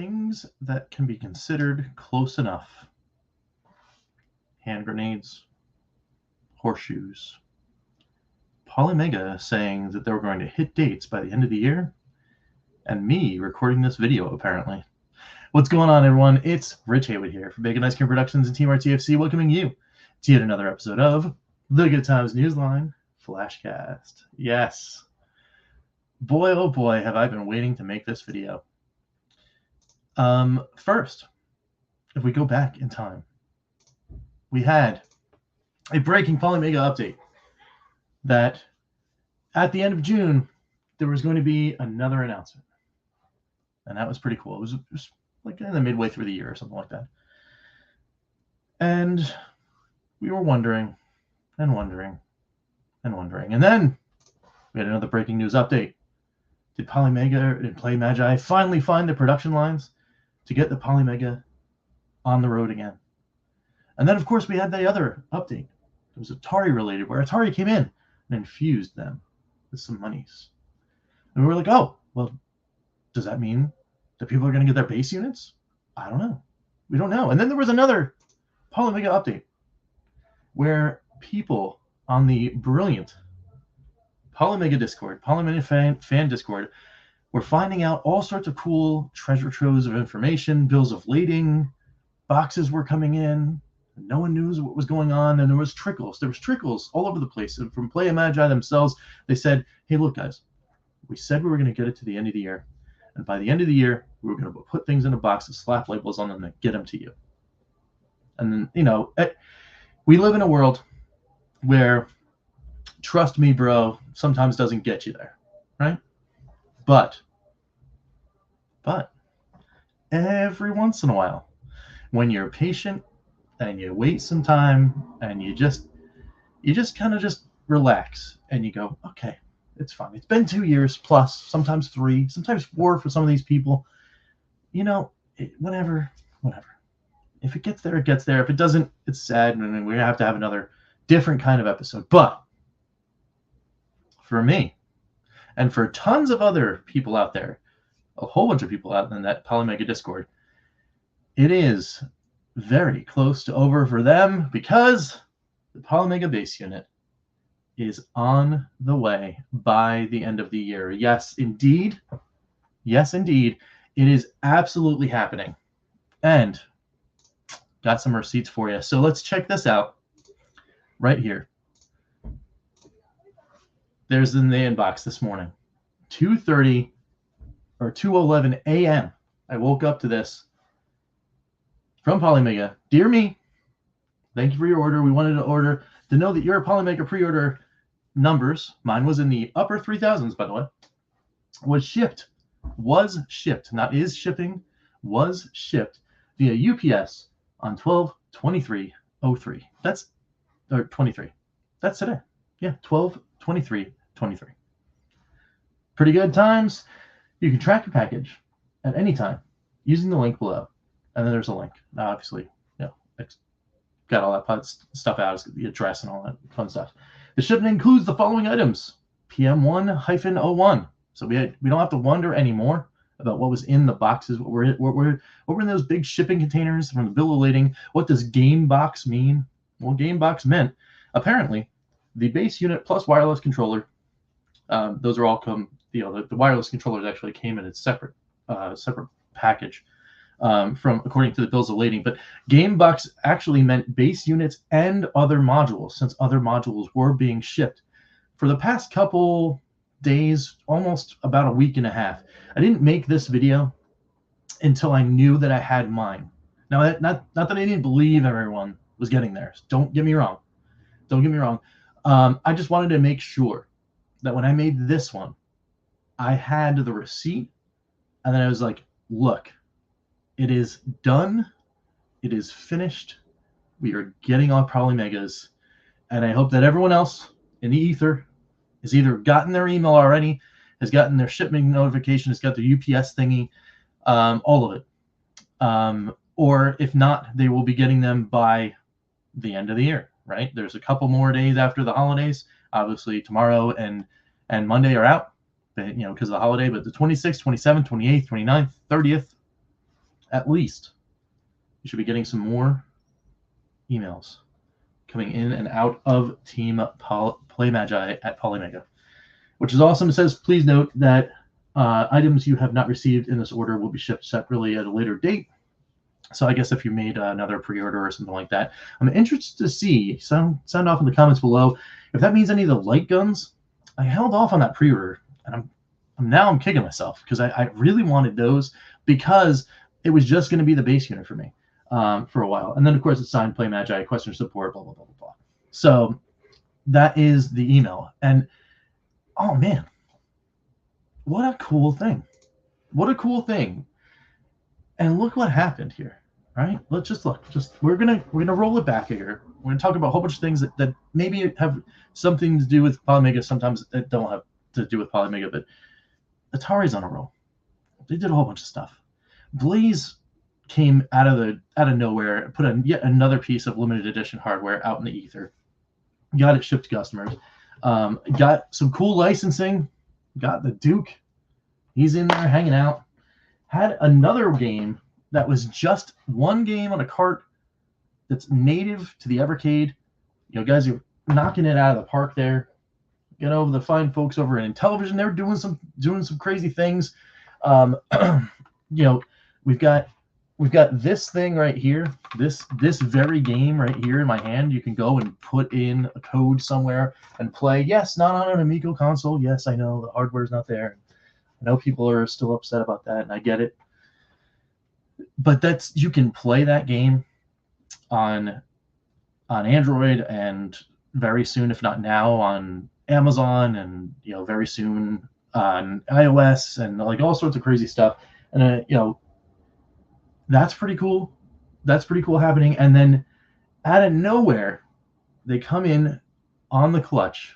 things that can be considered close enough. Hand grenades, horseshoes. POLYMEGA saying that they were going to hit dates by the end of the year, and me recording this video, apparently. What's going on, everyone? It's Rich Haywood here from Bacon Ice Cream Productions and Team RTFC, welcoming you to yet another episode of the Good Times Newsline Flashcast. Yes. Boy, oh boy, have I been waiting to make this video. First, if we go back in time, we had a breaking POLYMEGA update that at the end of June, there was going to be another announcement. And that was pretty cool. It was like in the midway through the year or something like that. And we were wondering and wondering and wondering. And then we had another breaking news update. Did POLYMEGA and POLYMEGA finally find the production lines to get the POLYMEGA on the road again? And then, of course, we had the other update. It was Atari related, where Atari came in and infused them with some monies. And we were like, oh, well, does that mean that people are going to get their base units? I don't know. We don't know. And then there was another POLYMEGA update where people on the brilliant POLYMEGA Discord, POLYMEGA fan Discord, were finding out all sorts of cool treasure troves of information, bills of lading, boxes were coming in. No one knew what was going on, and there was trickles. There was trickles all over the place. And from POLYMEGA themselves, they said, hey, look, guys, we said we were going to get it to the end of the year. And by the end of the year, we were going to put things in a box and slap labels on them and get them to you. And then, you know, we live in a world where, trust me, bro, sometimes doesn't get you there, right? But every once in a while, when you're patient and you wait some time and you just kind of just relax and you go, okay, it's fine. It's been 2 years plus, sometimes 3, sometimes 4 for some of these people. You know, whatever. If it gets there, it gets there. If it doesn't, it's sad, and we have to have another different kind of episode. But for me, and for tons of other people out there, a whole bunch of people out in that POLYMEGA Discord, it is very close to over for them because the POLYMEGA base unit is on the way by the end of the year. Yes, indeed. Yes, indeed. It is absolutely happening. And got some receipts for you. So let's check this out right here. There's in the inbox this morning. 2:30 or 2:11 a.m. I woke up to this from POLYMEGA. Dear me, thank you for your order. We wanted to know that your POLYMEGA pre-order numbers, mine was in the upper 3,000s, by the way, was shipped, not is shipping, was shipped via UPS on 12/23/03. That's, or 23. That's today. Yeah, 12/23/23. Pretty good times. You can track your package at any time using the link below. And then there's a link. Now, obviously, you know, it's got all that stuff out, the address and all that fun stuff. The shipment includes the following items: PM1-01. So we don't have to wonder anymore about what was in the boxes, what were in those big shipping containers from the bill of lading. What does game box mean? Well, game box meant apparently the base unit plus wireless controller. Those are all come. You know, the wireless controllers actually came in a separate package from according to the bills of lading. But game box actually meant base units and other modules, since other modules were being shipped for the past couple days, almost about a week and a half. I didn't make this video until I knew that I had mine. Now, not that I didn't believe everyone was getting theirs. Don't get me wrong. I just wanted to make sure that when I made this one, I had the receipt, and then I was like, look, it is done. It is finished. We are getting our POLYMEGAs, and I hope that everyone else in the ether has either gotten their email already, has gotten their shipment notification, has got their UPS thingy, all of it. Or if not, they will be getting them by the end of the year, right? There's a couple more days after the holidays. Obviously, tomorrow and Monday are out, but, you know, because of the holiday. But the 26th, 27th, 28th, 29th, 30th, at least, you should be getting some more emails coming in and out of Team PlayMagi at POLYMEGA, which is awesome. It says, please note that items you have not received in this order will be shipped separately at a later date. So I guess if you made another pre-order or something like that, I'm interested to see, sound off in the comments below, if that means any of the light guns. I held off on that pre-order, and I'm kicking myself because I really wanted those because it was just going to be the base unit for me for a while. And then, of course, it's signed PlayMagi, question support, blah, blah, blah, blah, blah. So that is the email. And, oh, man, what a cool thing. What a cool thing. And look what happened here. Right? Let's just look. We're gonna roll it back here. We're gonna talk about a whole bunch of things that maybe have something to do with POLYMEGA, sometimes that don't have to do with POLYMEGA, but Atari's on a roll. They did a whole bunch of stuff. Blaze came out of nowhere, put yet another piece of limited edition hardware out in the ether, got it shipped to customers, got some cool licensing, got the Duke. He's in there hanging out. Had another game that was just one game on a cart that's native to the Evercade. Guys are knocking it out of the park there. The fine folks over in television, they're doing some crazy things. We've got this thing right here, this very game right here in my hand. You can go and put in a code somewhere and play. Yes, not on an Amigo console. Yes, I know the hardware's not there. I know people are still upset about that, and I get it. But you can play that game on Android, and very soon, if not now, on Amazon, and very soon on iOS, and like all sorts of crazy stuff. And that's pretty cool. That's pretty cool happening. And then out of nowhere, they come in on the clutch.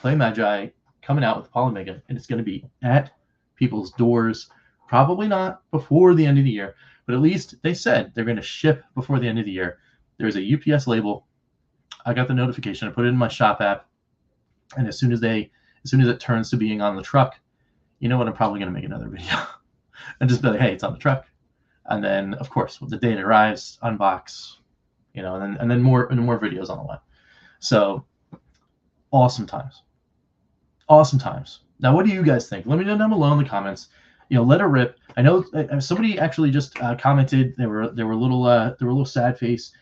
PlayMagi coming out with POLYMEGA, and it's going to be at people's doors. Probably not before the end of the year, but at least they said they're going to ship before the end of the year. There's a UPS label. I got the notification. I put it in my shop app, and as soon as it turns to being on the truck, you know what? I'm probably going to make another video and just be like, hey, it's on the truck. And then, of course, when the day it arrives, unbox, and then more videos on the way. So awesome times. Awesome times. Now, what do you guys think? Let me know down below in the comments. Let it rip. I know somebody actually just commented. They were a little sad face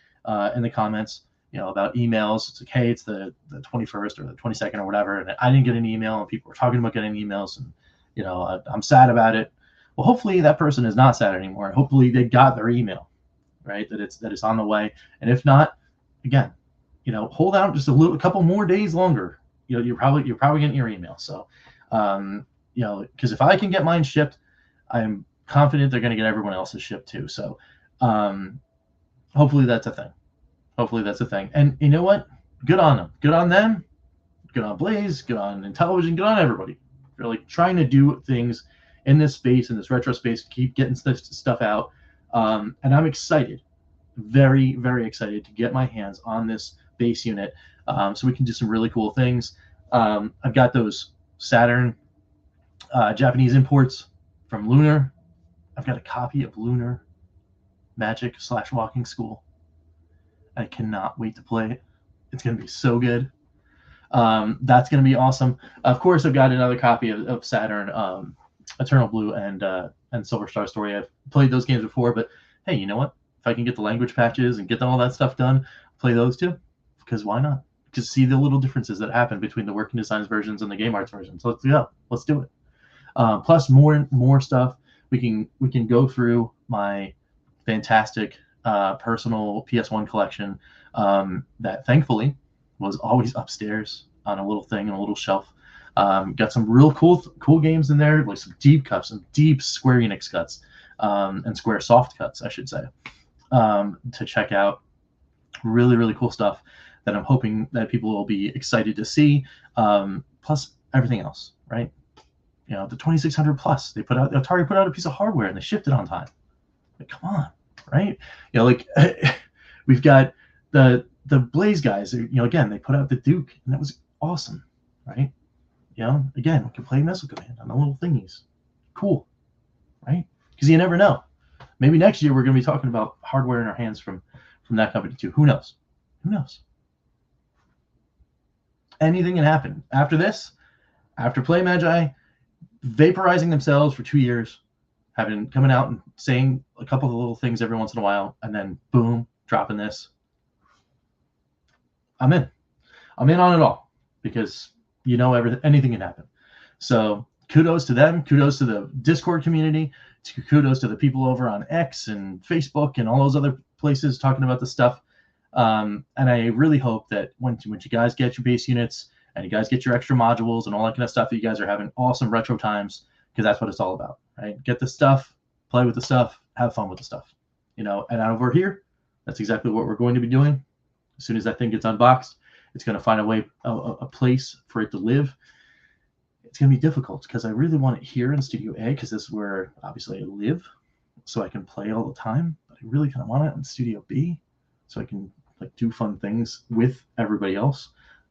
in the comments, about emails. It's like, hey, it's the 21st or the 22nd or whatever, and I didn't get an email, and people were talking about getting emails, and I'm sad about it. Well, hopefully that person is not sad anymore. Hopefully they got their email, right? That it's on the way. And if not, again, hold out just a couple more days longer. You're probably getting your email. So, because if I can get mine shipped, I'm confident they're going to get everyone else's shipped too. So, hopefully that's a thing. Hopefully that's a thing. And you know what? Good on them. Good on them. Good on Blaze. Good on Intellivision. Good on everybody. They're like trying to do things in this space, in this retro space, keep getting stuff out. And I'm excited, very, very excited to get my hands on this base unit so we can do some really cool things. I've got those Saturn Japanese imports from Lunar. I've got a copy of Lunar Magic / Walking School. I cannot wait to play it. It's going to be so good. That's going to be awesome. Of course, I've got another copy of Saturn Eternal Blue and Silver Star Story. I've played those games before, but hey, you know what? If I can get the language patches and get all that stuff done, play those too, because why not? Just see the little differences that happen between the Working Designs versions and the Game Arts versions. Let's go. Let's do it. Plus more stuff. We can go through my fantastic personal PS1 collection that thankfully was always upstairs on a little thing, on a little shelf. Got some real cool games in there, like some deep cuts, some deep Square Enix cuts, and Square soft cuts, I should say, to check out. Really, really cool stuff that I'm hoping that people will be excited to see. Plus everything else, right? The 2600 plus, Atari put out a piece of hardware and they shipped it on time. Like, come on, right? We've got the Blaze guys. Again, they put out the Duke, and that was awesome, right? Again, we can play Missile Command on the little thingies. Cool, right? Because you never know. Maybe next year we're going to be talking about hardware in our hands from that company too. Who knows? Who knows? Anything can happen. After this, after POLYMEGA vaporizing themselves for 2 years, coming out and saying a couple of little things every once in a while, and then boom, dropping this. I'm in on it all, because anything can happen. So kudos to them, kudos to the Discord community, kudos to the people over on X and Facebook and all those other places talking about this stuff. And I really hope that when you guys get your base units and you guys get your extra modules and all that kind of stuff, that you guys are having awesome retro times, because that's what it's all about, right? Get the stuff, play with the stuff, have fun with the stuff, and over here, that's exactly what we're going to be doing. As soon as that thing gets unboxed, it's going to find a place for it to live. It's going to be difficult because I really want it here in Studio A, because this is where obviously I live, so I can play all the time. But I really kind of want it in Studio B, so I can do fun things with everybody else.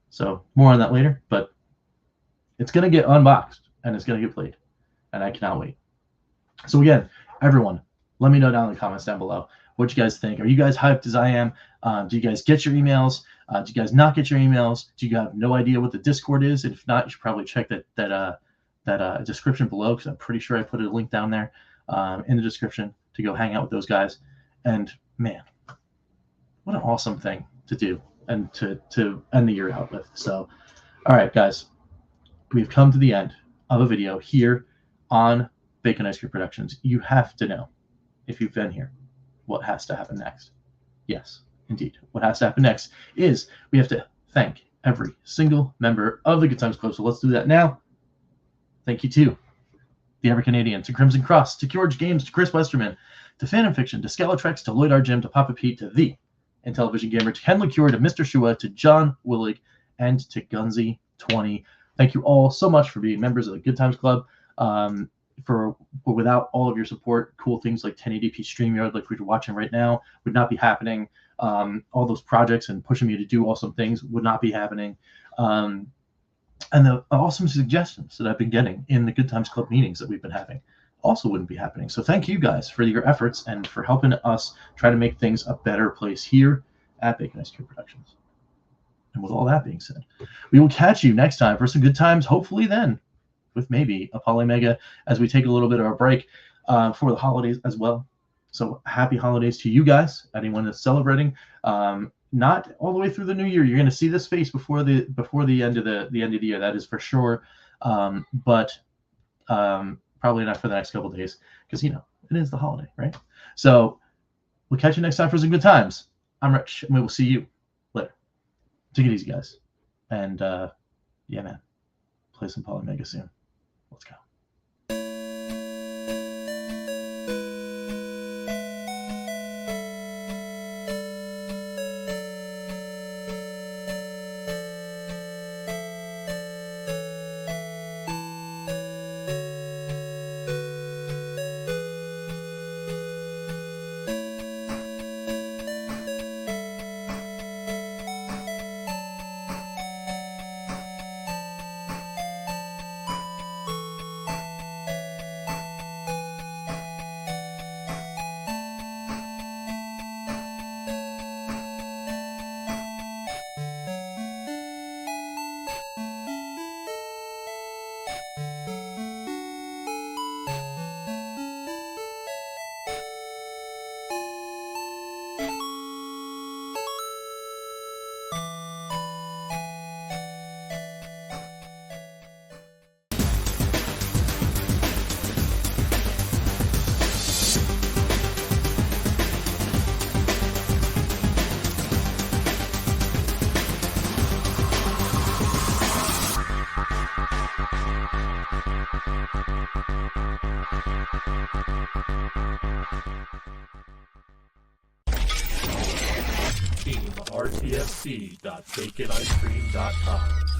So more on that later, but it's going to get unboxed and it's going to get played, and I cannot wait. So again, everyone, let me know down in the comments down below what you guys think. Are you guys hyped as I am? Do you guys get your emails? Do you guys not get your emails? Do you have no idea what the Discord is? And if not, you should probably check that description below, because I'm pretty sure I put a link down there in the description to go hang out with those guys. And man, what an awesome thing to do and to end the year out with. So, all right, guys, we've come to the end of a video here on Bacon Ice Cream Productions. You have to know, if you've been here, what has to happen next. Yes, indeed. What has to happen next is we have to thank every single member of the Good Times Club. So let's do that now. Thank you to the EverCanadian, to Crimson Cross, to George Games, to Chris Westerman, to Phantom Fiction, to Scalatrex, to Lloyd R. Jim, to Papa Pete, to the Intellivision Gamer, to Ken LaCure, to Mr. Shua, to John Willig, and to Gunzy20. Thank you all so much for being members of the Good Times Club. Without all of your support, cool things like 1080p StreamYard, like we're watching right now, would not be happening. All those projects and pushing me to do awesome things would not be happening. And the awesome suggestions that I've been getting in the Good Times Club meetings that we've been having also wouldn't be happening. So thank you guys for your efforts and for helping us try to make things a better place here at Bacon Ice Cream Productions. And with all that being said, we will catch you next time for some good times, hopefully then, with maybe a POLYMEGA, as we take a little bit of a break for the holidays as well. So happy holidays to you guys, anyone that's celebrating. Not all the way through the new year. You're going to see this face before the end of the year. That is for sure. But probably not for the next couple of days, because it is the holiday, right? So we'll catch you next time for some good times. I'm Rich, and we will see you later. Take it easy, guys. And yeah, man, play some POLYMEGA soon. Let's go. RTFC.baconicecream.com